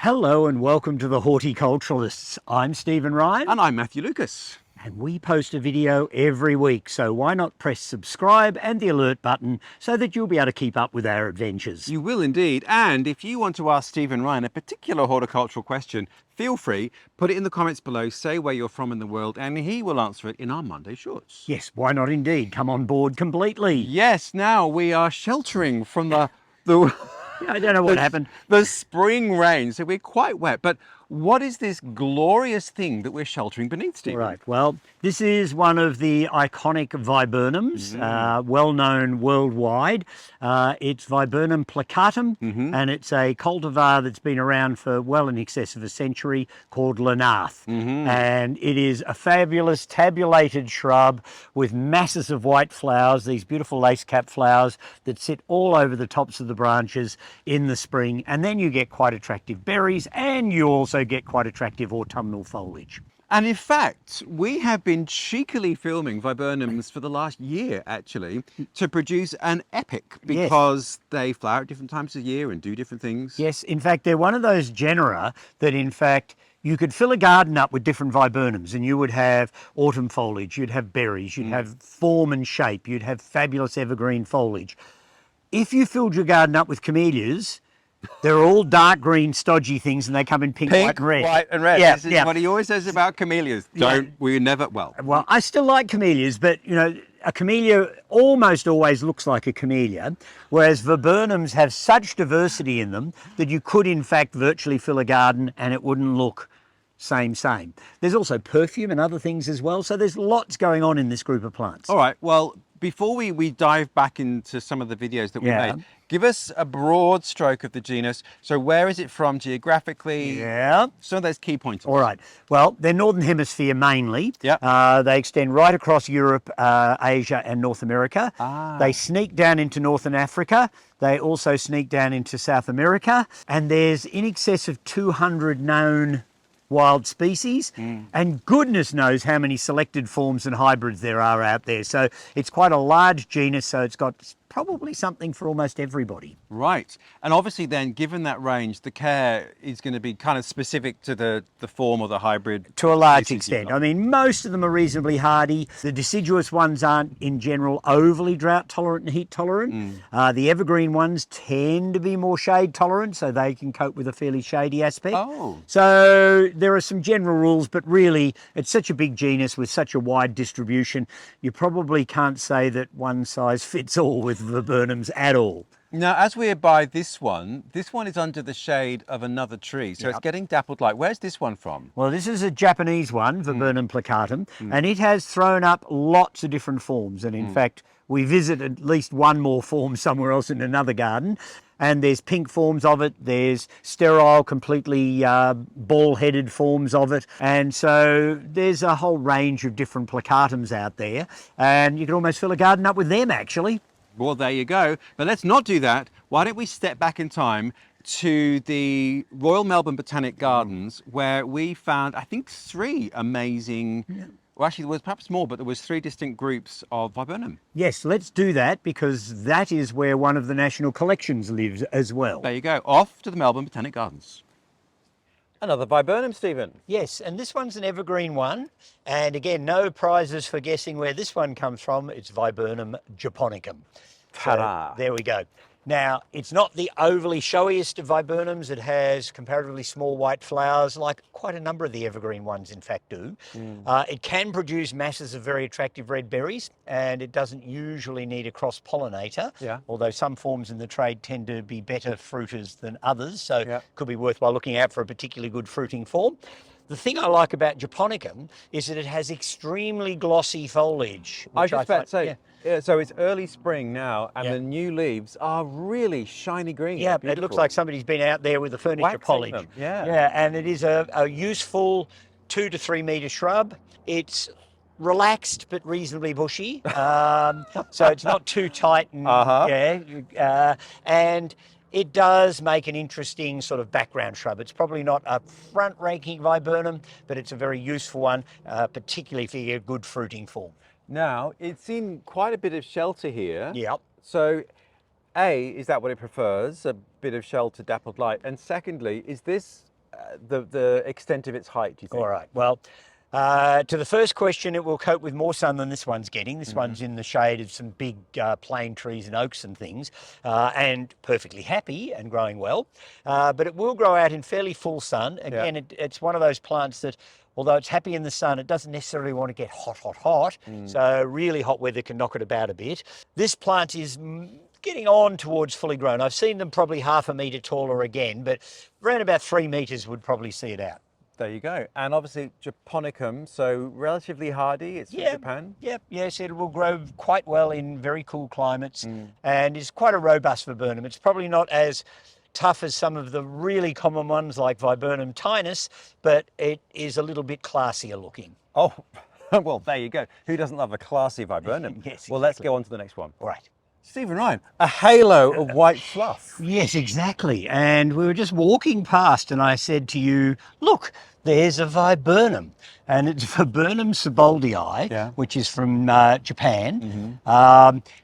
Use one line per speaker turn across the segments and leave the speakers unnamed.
Hello and welcome to the Horti-Culturalists. I'm Stephen Ryan.
And I'm Matthew Lucas.
And we post a video every week, so why not press subscribe and the alert button so that you'll be able to keep up with our adventures.
You will indeed. And if you want to ask Stephen Ryan a particular horticultural question, feel free, put it in the comments below, say where you're from in the world, and he will answer it in our Monday Shorts.
Yes, why not indeed? Come on board completely.
Yes, now we are sheltering from the
I don't know what happened.
The spring rain, so we're quite wet. But what is this glorious thing that we're sheltering beneath, Stephen?
Right, well, this is one of the iconic Viburnums, well known worldwide. It's Viburnum plicatum, and it's a cultivar that's been around for well in excess of a century called Lanarth. And it is a fabulous tabulated shrub with masses of white flowers, these beautiful lace cap flowers that sit all over the tops of the branches in the spring. And then you get quite attractive berries, and you also get quite attractive autumnal foliage.
And in fact, we have been cheekily filming Viburnums for the last year, actually, to produce an epic because they flower at different times of year and do different things.
Yes, in fact, they're one of those genera that, in fact, you could fill a garden up with different Viburnums and you would have autumn foliage, you'd have berries, you'd have form and shape, you'd have fabulous evergreen foliage. If you filled your garden up with camellias, they're all dark green, stodgy things, and they come in pink, white, and red.
White and red.
Yeah,
this is what he always says about camellias. We never, well,
I still like camellias, but, you know, a camellia almost always looks like a camellia, whereas Viburnums have such diversity in them that you could, in fact, virtually fill a garden and it wouldn't look same. There's also perfume and other things as well, so there's lots going on in this group of plants.
All right, well, before we dive back into some of the videos that we made, give us a broad stroke of the genus. So where is it from geographically?
Yeah.
Some of those key points.
All right. Well, they're Northern Hemisphere mainly.
Yeah.
They extend right across Europe, Asia and North America. They sneak down into Northern Africa. They also sneak down into South America. And there's in excess of 200 known wild species, and goodness knows how many selected forms and hybrids there are out there. So it's quite a large genus, so it's got probably something for almost everybody.
Right. And obviously then, given that range, the care is going to be kind of specific to the form or the hybrid.
To a large extent. I mean, most of them are reasonably hardy. The deciduous ones aren't, in general, overly drought tolerant and heat tolerant. The evergreen ones tend to be more shade tolerant, so they can cope with a fairly shady aspect. So there are some general rules, but really, it's such a big genus with such a wide distribution, you probably can't say that one size fits all with Viburnums at all.
Now, as we're by this one is under the shade of another tree, so it's getting dappled light. Where's this one from?
Well, this is a Japanese one, Viburnum plicatum, and it has thrown up lots of different forms. And in fact, we visit at least one more form somewhere else in another garden. And there's pink forms of it, there's sterile, completely ball-headed forms of it. And so there's a whole range of different plicatums out there. And you can almost fill a garden up with them, actually.
Well, there you go. But let's not do that. Why don't we step back in time to the Royal Melbourne Botanic Gardens, where we found, I think, 3 amazing... Well, actually, there was perhaps more, but there was 3 distinct groups of Viburnum.
Yes, let's do that, because that is where one of the national collections lives as well.
There you go. Off to the Melbourne Botanic Gardens. Another Viburnum, Stephen.
Yes, and this one's an evergreen one. And again, no prizes for guessing where this one comes from. It's Viburnum japonicum.
Ta-da.
So, there we go. Now, it's not the overly showiest of Viburnums. It has comparatively small white flowers, like quite a number of the evergreen ones, in fact, do. It can produce masses of very attractive red berries, and it doesn't usually need a cross-pollinator, although some forms in the trade tend to be better fruiters than others, so it could be worthwhile looking out for a particularly good fruiting form. The thing I like about japonicum is that it has extremely glossy foliage.
I was just about to say, so it's early spring now, and the new leaves are really shiny green.
Yeah, it looks like somebody's been out there with the furniture polish. Yeah, and it is a useful 2 to 3 metre shrub. It's relaxed but reasonably bushy, so it's not too tight. And, and it does make an interesting sort of background shrub. It's probably not a front-ranking Viburnum, but it's a very useful one, particularly if you get a good fruiting form.
Now, it's in quite a bit of shelter here.
Yep.
So, A, is that what it prefers, a bit of shelter, dappled light? And secondly, is this the extent of its height, do you think?
All right. Well, to the first question, it will cope with more sun than this one's getting. This one's in the shade of some big plane trees and oaks and things, and perfectly happy and growing well. But it will grow out in fairly full sun. Again, it's one of those plants that, although it's happy in the sun, it doesn't necessarily want to get hot, hot, hot. So really hot weather can knock it about a bit. This plant is getting on towards fully grown. I've seen them probably half a metre taller again, but around about 3 metres would probably see it out.
There you go. And obviously japonicum, so relatively hardy. It's from Japan.
Yep, yes, it will grow quite well in very cool climates and is quite a robust viburnum. It's probably not as tough as some of the really common ones like Viburnum tinus, but it is a little bit classier looking.
Oh, well, there you go. Who doesn't love a classy viburnum?
Yes, exactly.
Well, let's go on to the next one.
All right.
Stephen Ryan, a halo of white fluff.
Yes, exactly. And we were just walking past and I said to you, look, there's a viburnum. And it's Viburnum sieboldii, which is from Japan.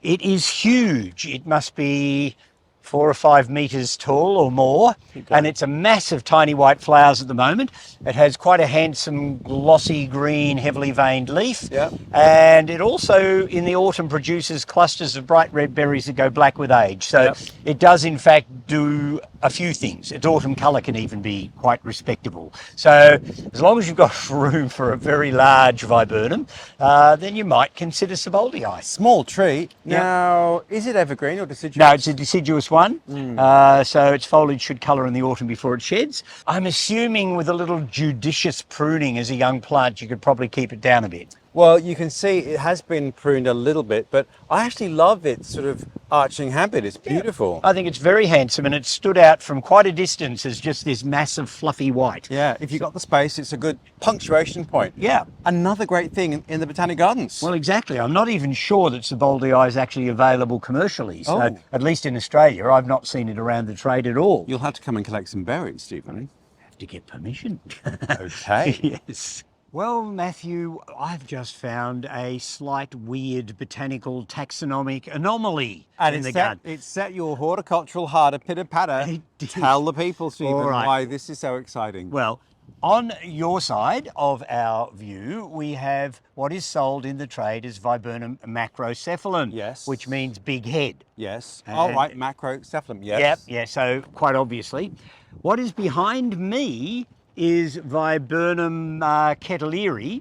It is huge. It must be 4 or 5 metres tall or more, and it's a massive tiny white flowers at the moment. It has quite a handsome glossy green heavily veined leaf, and it also in the autumn produces clusters of bright red berries that go black with age. So it does in fact do a few things. Its autumn colour can even be quite respectable. So as long as you've got room for a very large viburnum, then you might consider sieboldii.
Small tree. Now, is it evergreen or deciduous?
No, it's a deciduous one. So its foliage should colour in the autumn before it sheds. I'm assuming with a little judicious pruning as a young plant, you could probably keep it down a bit.
Well, you can see it has been pruned a little bit, but I actually love its sort of arching habit. It's beautiful.
I think it's very handsome, and it stood out from quite a distance as just this massive fluffy white.
Yeah, if you've got the space, it's a good punctuation point.
Yeah.
Another great thing in the Botanic Gardens.
Well, exactly. I'm not even sure that sieboldii is actually available commercially. So at least in Australia, I've not seen it around the trade at all.
You'll have to come and collect some berries, Stephen.
Have to get permission.
Okay.
Yes. Well, Matthew, I've just found a slight weird botanical taxonomic anomaly in the garden.
It set your horticultural heart a pitter-patter. Tell the people, Stephen, why this is so exciting.
Well, on your side of our view, we have what is sold in the trade as Viburnum macrocephalum, which means big head.
Yes. All right, macrocephalum, yes.
Yep, so quite obviously. What is behind me is Viburnum keteleeri,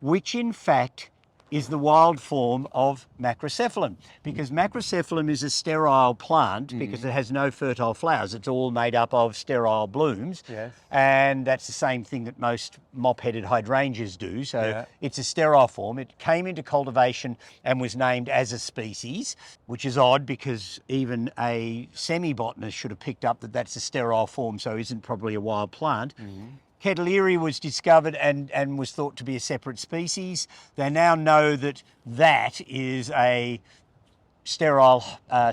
which in fact is the wild form of macrocephalum, because macrocephalum is a sterile plant because it has no fertile flowers. It's all made up of sterile blooms, and that's the same thing that most mop-headed hydrangeas do. So it's a sterile form. It came into cultivation and was named as a species, which is odd because even a semi-botanist should have picked up that that's a sterile form, so isn't probably a wild plant. Keteleeri was discovered and was thought to be a separate species. They now know that that is a sterile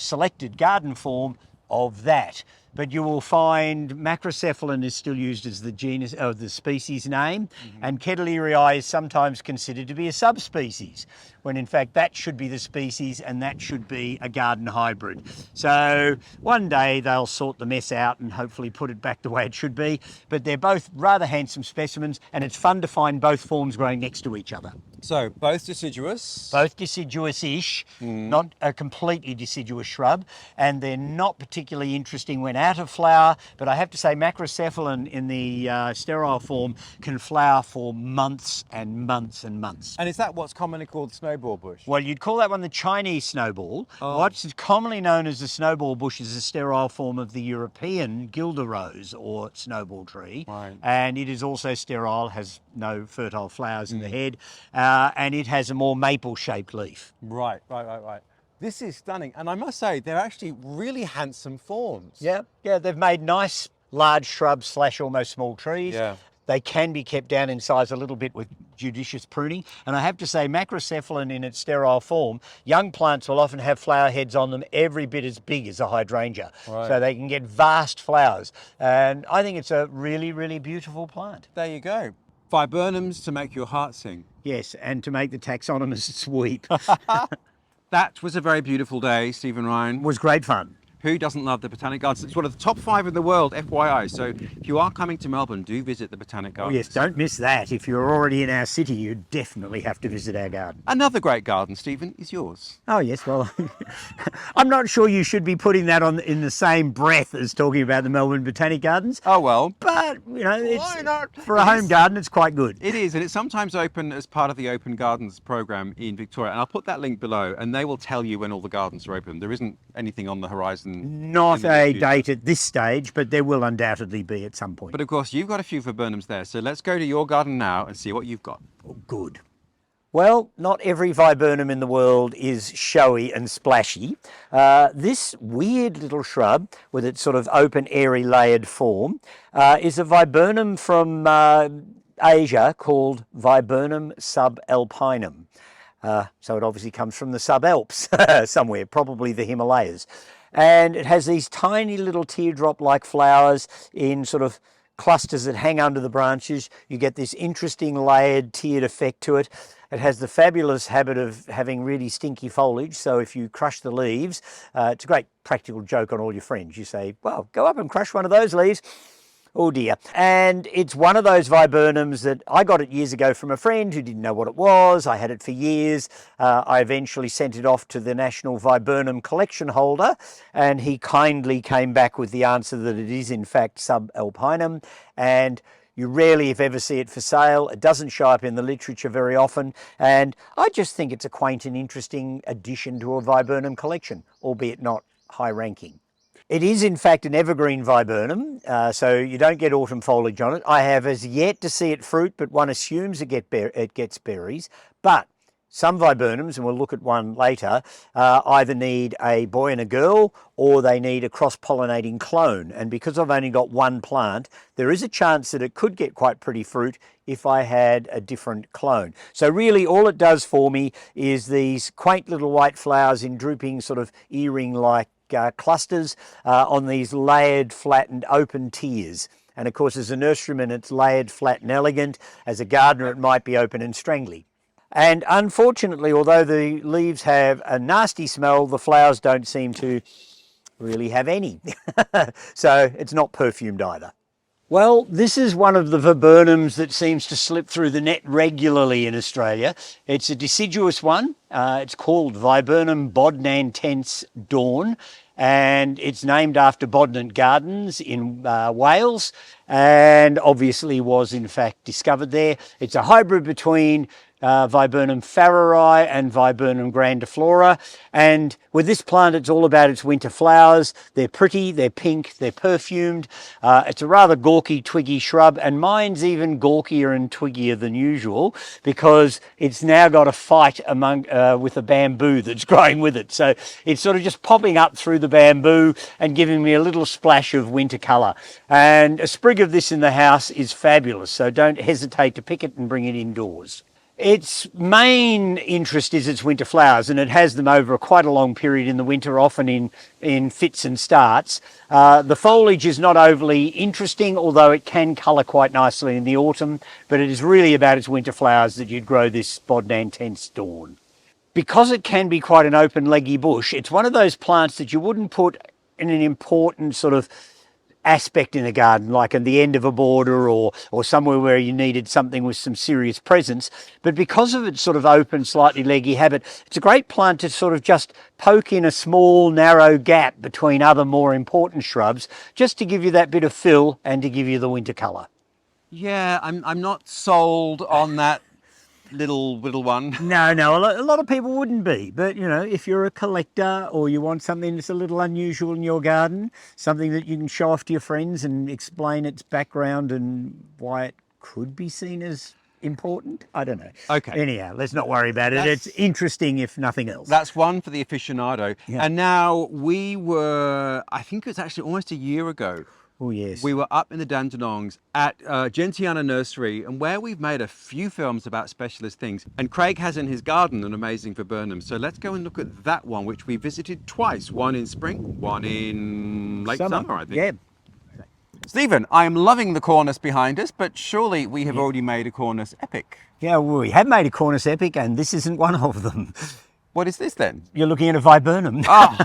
selected garden form of that. But you will find macrocephalum is still used as the genus or the species name, and Keteleeri is sometimes considered to be a subspecies, when in fact that should be the species and that should be a garden hybrid. So one day they'll sort the mess out and hopefully put it back the way it should be. But they're both rather handsome specimens, and it's fun to find both forms growing next to each other.
So both deciduous?
Both deciduous-ish, not a completely deciduous shrub, and they're not particularly interesting when out of flower, but I have to say macrocephalum in the sterile form can flower for months and months and months.
And is that what's commonly called snowball bush?
Well, you'd call that one the Chinese snowball. What's commonly known as the snowball bush is a sterile form of the European gilder rose or snowball tree, and it is also sterile, has no fertile flowers in the head, and it has a more maple-shaped leaf.
Right. This is stunning, and I must say they're actually really handsome forms.
Yeah, they've made nice large shrubs / almost small trees. They can be kept down in size a little bit with judicious pruning. And I have to say, macrocephalum in its sterile form, young plants will often have flower heads on them every bit as big as a hydrangea. So they can get vast flowers. And I think it's a really, really beautiful plant.
There you go. Viburnums to make your heart sing.
Yes, and to make the taxonomist sweep.
That was a very beautiful day, Stephen Ryan.
It was great fun.
Who doesn't love the Botanic Gardens? It's one of the top 5 in the world, FYI. So if you are coming to Melbourne, do visit the Botanic
Oh
Gardens.
yes, don't miss that. If you're already in our city, you definitely have to visit our garden.
Another great garden, Stephen, is yours.
Oh yes, well, I'm not sure you should be putting that on in the same breath as talking about the Melbourne Botanic Gardens.
Oh, well.
But you know,
Why not?
For a home garden, it's quite good.
It is, and it's sometimes open as part of the Open Gardens program in Victoria. And I'll put that link below, and they will tell you when all the gardens are open. There isn't anything on the horizon.
Not a date at this stage, but there will undoubtedly be at some point.
But of course, you've got a few Viburnums there. So let's go to your garden now and see what you've got.
Oh, good. Well, not every viburnum in the world is showy and splashy. This weird little shrub with its sort of open, airy, layered form is a viburnum from Asia called Viburnum subalpinum. So it obviously comes from the subalps somewhere, probably the Himalayas. And it has these tiny little teardrop-like flowers in sort of clusters that hang under the branches. You get this interesting layered tiered effect to it. It has the fabulous habit of having really stinky foliage, so if you crush the leaves, it's a great practical joke on all your friends. You say, well, go up and crush one of those leaves. Oh dear. And it's one of those viburnums that I got it years ago from a friend who didn't know what it was. I had it for years. I eventually sent it off to the National Viburnum collection holder, and he kindly came back with the answer that it is in fact subalpinum, and you rarely, if ever, see it for sale. It doesn't show up in the literature very often, and I just think it's a quaint and interesting addition to a viburnum collection, albeit not high-ranking. It is in fact an evergreen viburnum, so you don't get autumn foliage on it. I have as yet to see it fruit, but one assumes it gets berries. But some viburnums, and we'll look at one later, either need a boy and a girl, or they need a cross-pollinating clone. And because I've only got one plant, there is a chance that it could get quite pretty fruit if I had a different clone. So really all it does for me is these quaint little white flowers in drooping sort of earring-like clusters on these layered, flattened, open tiers. And of course, as a nurseryman, it's layered, flat and elegant. As a gardener, it might be open and strangly. And unfortunately, although the leaves have a nasty smell, the flowers don't seem to really have any. So it's not perfumed either. Well, this is one of the viburnums that seems to slip through the net regularly in Australia. It's a deciduous one. It's called Viburnum bodnantense dawn, and it's named after Botanic Gardens in Wales, and obviously was in fact discovered there. It's a hybrid between Viburnum farreri and Viburnum grandiflora, and with this plant it's all about its winter flowers. They're pretty, they're pink, they're perfumed. It's a rather gawky twiggy shrub, and mine's even gawkier and twiggier than usual because it's now got a fight among with a bamboo that's growing with it. So it's sort of just popping up through the bamboo and giving me a little splash of winter colour. And a sprig of this in the house is fabulous, so don't hesitate to pick it and bring it indoors. Its main interest is its winter flowers, and it has them over quite a long period in the winter, often in fits and starts. The foliage is not overly interesting, although it can colour quite nicely in the autumn, but it is really about its winter flowers that you'd grow this bodnantense dawn. Because it can be quite an open leggy bush, it's one of those plants that you wouldn't put in an important sort of aspect in a garden, like at the end of a border or somewhere where you needed something with some serious presence. But because of its sort of open, slightly leggy habit, it's a great plant to sort of just poke in a small, narrow gap between other more important shrubs, just to give you that bit of fill and to give you the winter colour.
Yeah, I'm not sold on that little one.
No, a lot of people wouldn't be, but you know, if you're a collector or you want something that's a little unusual in your garden, something that you can show off to your friends and explain its background and why it could be seen as important, I don't know.
Okay.
Anyhow, let's not worry about it. It's interesting if nothing else.
That's one for the aficionado.
Yeah.
And now I think it was actually almost a year ago,
Oh yes.
we were up in the Dandenongs at Gentiana Nursery, and where we've made a few films about specialist things. And Craig has in his garden an amazing Viburnum. So let's go and look at that one, which we visited twice. One in spring, one in late summer, I think.
Yeah.
Stephen, I am loving the cornice behind us, but surely we have already made a cornice epic.
Yeah, well, we have made a cornice epic, and this isn't one of them.
What is this then?
You're looking at a viburnum.
Oh.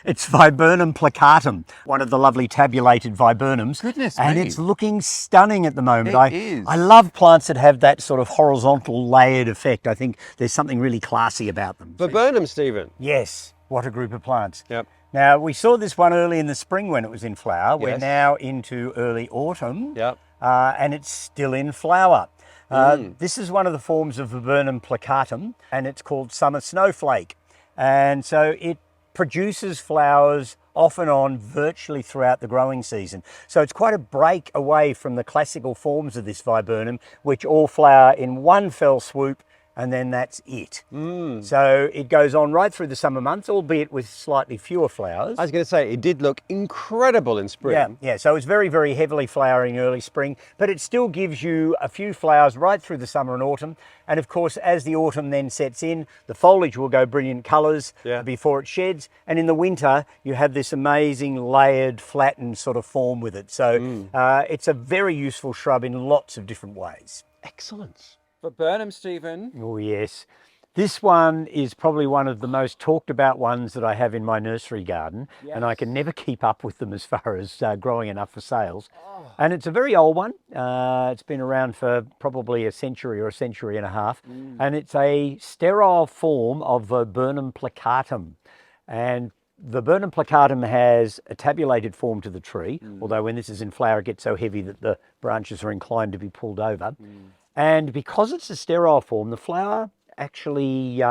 It's Viburnum plicatum, one of the lovely tabulated viburnums.
Goodness
and
me.
it's looking stunning at the moment.
It is.
I love plants that have that sort of horizontal layered effect. I think there's something really classy about them.
Viburnum, Stephen.
Yes, what a group of plants.
Yep.
Now, we saw this one early in the spring when it was in flower. We're
Yes.
now into early autumn.
Yep.
And it's still in flower. This is one of the forms of Viburnum plicatum, and it's called Summer Snowflake. And so it produces flowers off and on virtually throughout the growing season. So it's quite a break away from the classical forms of this viburnum, which all flower in one fell swoop, and then that's it. So it goes on right through the summer months, albeit with slightly fewer flowers.
I was going to say, it did look incredible in spring.
Yeah. So it's very, very heavily flowering early spring, but it still gives you a few flowers right through the summer and autumn. And of course, as the autumn then sets in, the foliage will go brilliant colours before it sheds. And in the winter, you have this amazing layered, flattened sort of form with it. So it's a very useful shrub in lots of different ways.
Excellent.
Viburnum, Stephen.
Oh, yes. This one is probably one of the most talked about ones that I have in my nursery garden, and I can never keep up with them as far as growing enough for sales. And it's a very old one. It's been around for probably a century or a century and a half, and it's a sterile form of Viburnum plicatum. And Viburnum plicatum has a tabulated form to the tree, although when this is in flower, it gets so heavy that the branches are inclined to be pulled over. And because it's a sterile form, the flower actually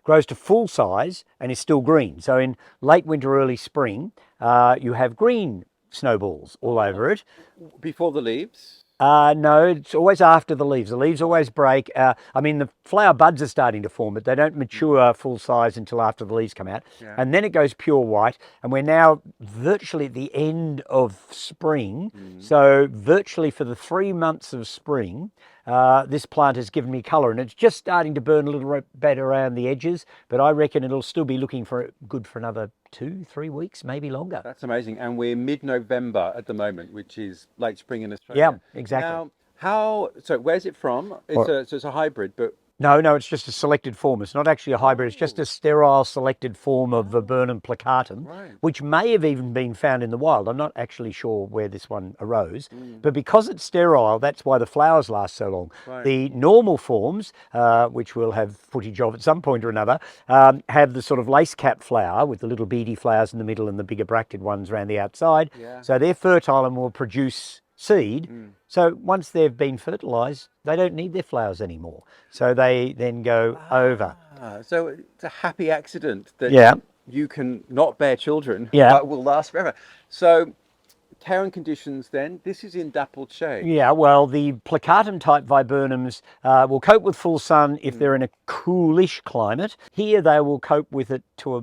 grows to full size and is still green. So in late winter, early spring, you have green snowballs all over it.
Before the leaves?
No, it's always after the leaves. The leaves always break. I mean, the flower buds are starting to form, but they don't mature full size until after the leaves come out. And then it goes pure white. And we're now virtually at the end of spring. So virtually for the 3 months of spring, this plant has given me colour, and it's just starting to burn a little bit around the edges, but I reckon it'll still be looking good for another 2-3 weeks, maybe longer.
That's amazing. And we're mid-November at the moment, which is late spring in Australia.
Yeah, exactly.
Now, so where's it from? So it's a hybrid, but...
No, it's just a selected form. It's not actually a hybrid. It's just a sterile selected form of Viburnum plicatum, which may have even been found in the wild. I'm not actually sure where this one arose, but because it's sterile, that's why the flowers last so long. The normal forms, which we'll have footage of at some point or another, have the sort of lace cap flower with the little beady flowers in the middle and the bigger bracted ones around the outside. So they're fertile and will produce seed. So once they've been fertilized, they don't need their flowers anymore. So they then go over.
So it's a happy accident that you can not bear children, but will last forever. So care and conditions then, this is in dappled shade.
Yeah, well, the plicatum type viburnums will cope with full sun if they're in a coolish climate. Here they will cope with it to a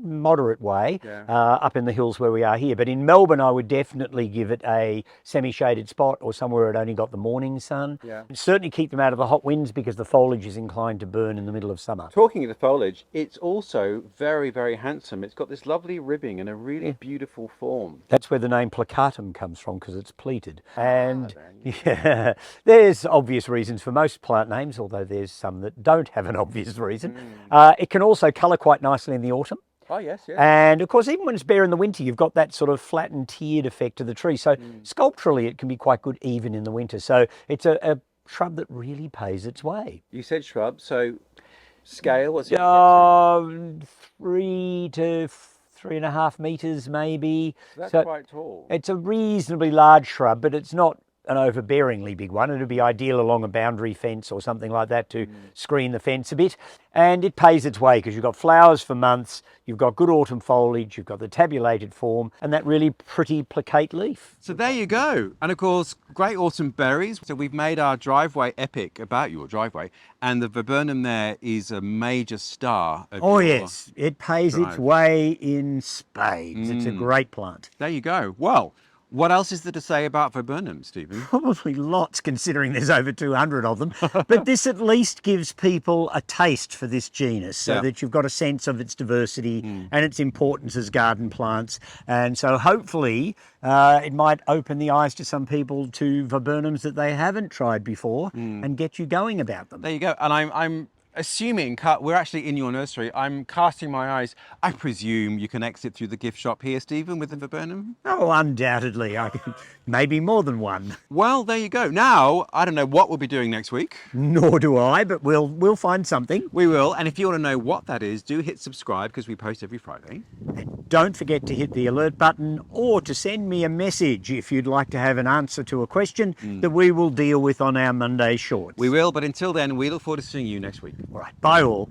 moderate way up in the hills where we are here, but in Melbourne I would definitely give it a semi-shaded spot or somewhere it only got the morning sun. And certainly keep them out of the hot winds because the foliage is inclined to burn in the middle of summer.
Talking of the foliage, it's also very, very handsome. It's got this lovely ribbing and a really beautiful form.
That's where the name plicatum comes from, because it's pleated. And there's obvious reasons for most plant names, although there's some that don't have an obvious reason. It can also colour quite nicely in the autumn.
Oh, yes.
And of course, even when it's bare in the winter, you've got that sort of flattened, tiered effect to the tree. So sculpturally, it can be quite good even in the winter. So it's a shrub that really pays its way.
You said shrub, so scale, what's it?
3 to 3.5 metres maybe.
That's
so
quite tall.
It's a reasonably large shrub, but it's not an overbearingly big one. It'd be ideal along a boundary fence or something like that to screen the fence a bit. And it pays its way because you've got flowers for months, you've got good autumn foliage, you've got the tabulated form, and that really pretty plicate leaf.
So there you go. And of course, great autumn berries. So we've made our driveway epic about your driveway, and the viburnum there is a major star. Of
Yes, it pays its way in spades. It's a great plant.
There you go. Well, what else is there to say about viburnum, Stephen?
Probably lots, considering there's over 200 of them. But this at least gives people a taste for this genus, so that you've got a sense of its diversity and its importance as garden plants. And so hopefully it might open the eyes to some people to viburnums that they haven't tried before and get you going about them.
There you go. And I'm assuming we're actually in your nursery, I'm casting my eyes. I presume you can exit through the gift shop here, Stephen, with the viburnum?
Oh, undoubtedly. Maybe more than one.
Well, there you go. Now, I don't know what we'll be doing next week.
Nor do I, but we'll find something.
We will. And if you want to know what that is, do hit subscribe because we post every Friday.
And don't forget to hit the alert button or to send me a message if you'd like to have an answer to a question that we will deal with on our Monday shorts.
We will, but until then, we look forward to seeing you next week.
All right. Bye all.